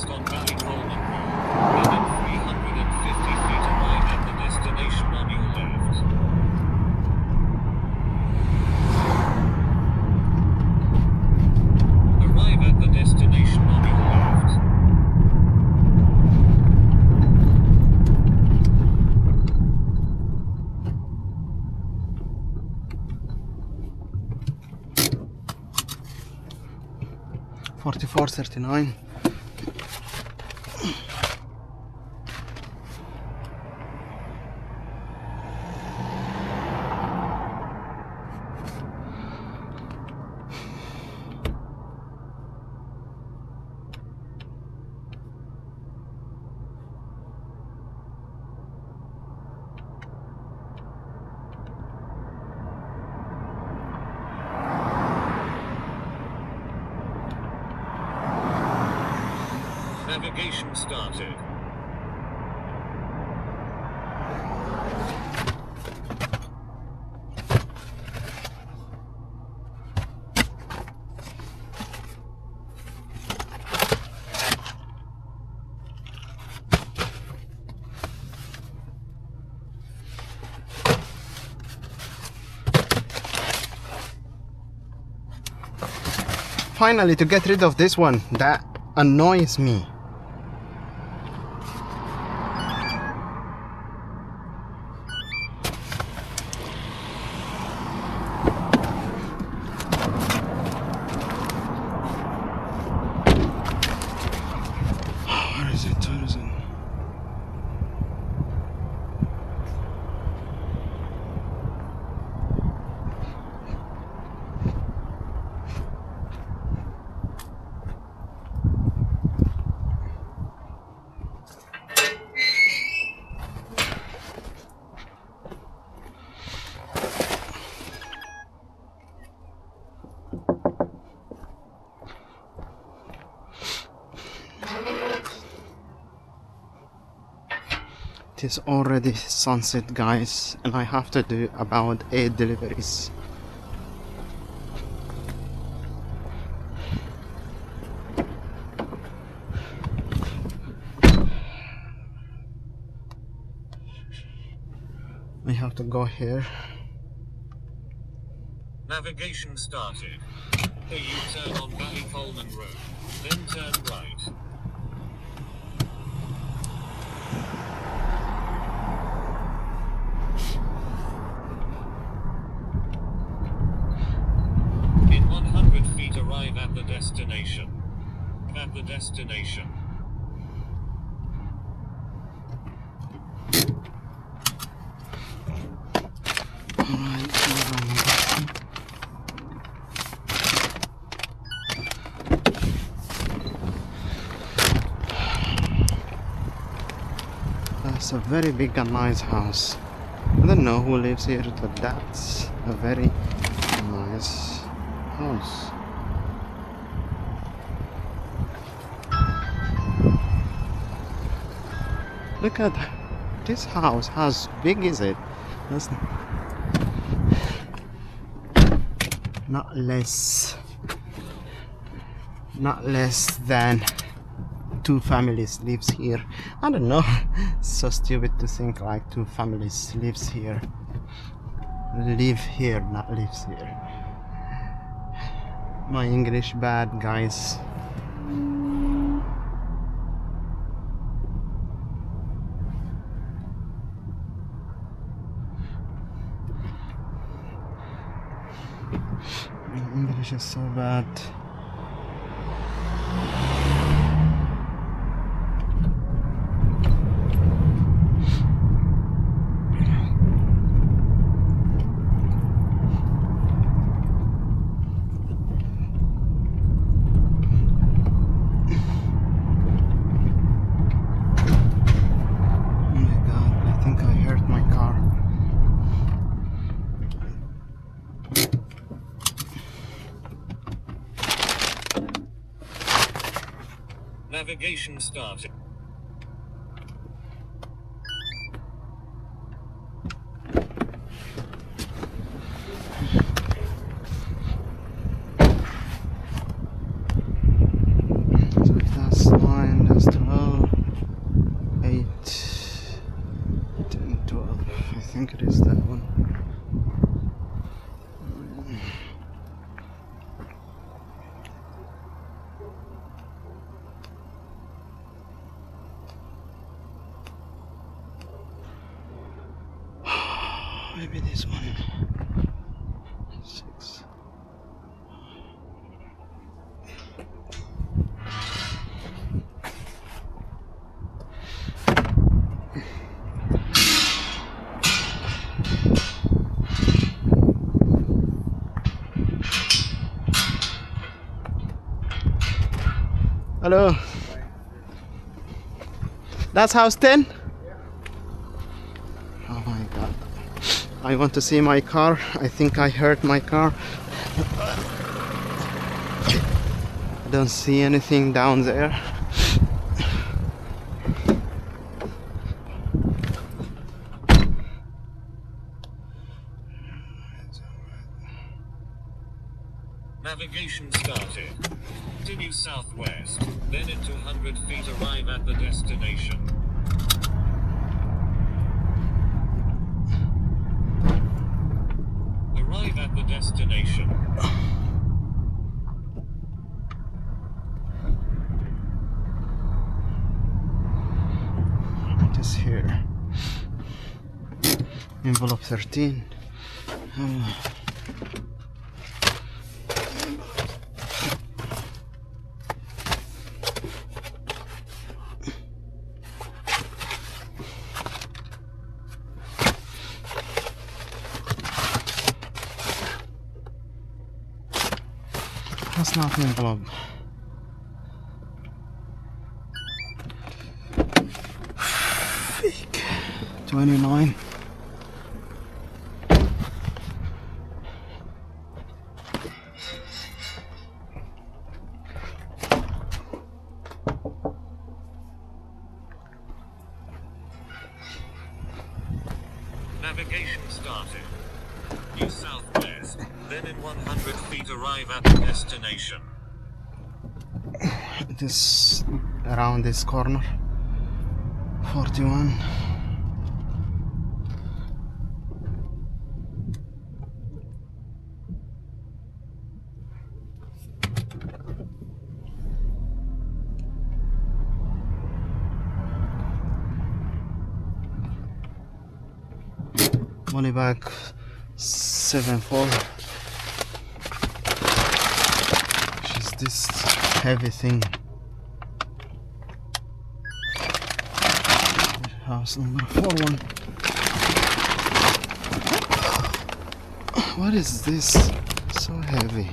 west on Ballycolman Road, then at 350 feet arrive at the destination on your left. Arrive at the destination on your left. $44.39. Navigation started. Finally, to get rid of this one that annoys me. Where is it? Tyrone. It is already sunset, guys, and I have to do about 8 deliveries. I have to go here. Navigation started. Here you turn on Ballycolman Road, then turn right. In 100 feet arrive at the destination. At the destination. That's a very big and nice house. I don't know who lives here, but that's a very nice house. Look at this house. How big is it? That's not less than 2 families lives here. I don't know. It's so stupid to think like 2 families lives here. Live here, not lives here. My English bad, guys. My English is so bad. Navigation started. So that's 9, that's Maybe this one. 6. Hello. That's house 10? Oh my god. I want to see my car. I think I hurt my car. I don't see anything down there. Navigation started. Continue southwest, then in 200 feet arrive at the destination. Arrive at the destination. It is here. Envelope 13. That's not envelope. Fake. 29. Navigation started. Due southwest, then in 100 feet arrive at the destination. It is around this corner. 41. Money back 7.4. Which is this heavy thing? House number 41. What is this? So heavy.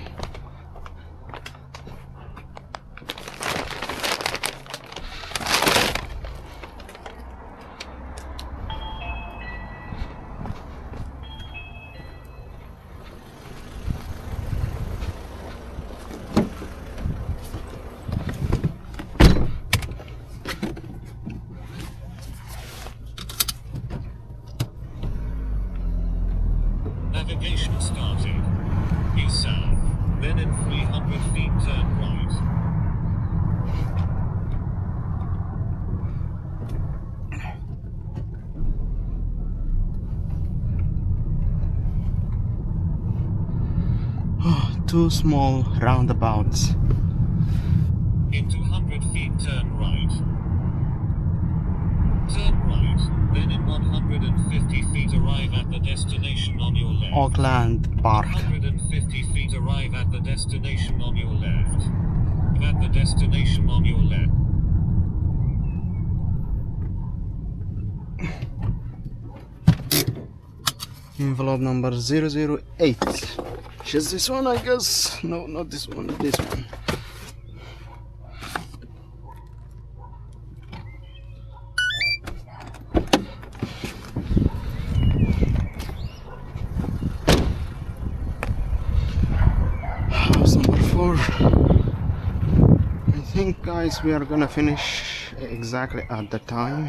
Navigation started. Due south, then in 300 feet turn right. Oh, two small roundabouts. In 200 feet turn right. Turn right, then in 150 feet arrive at the destination on your left. Auckland Park. 150 feet arrive at the destination on your left. At the destination on your left. Envelope number 008. Just this one, I guess. No, not this one, this one. House number 4. I think, guys, we are gonna finish exactly at the time.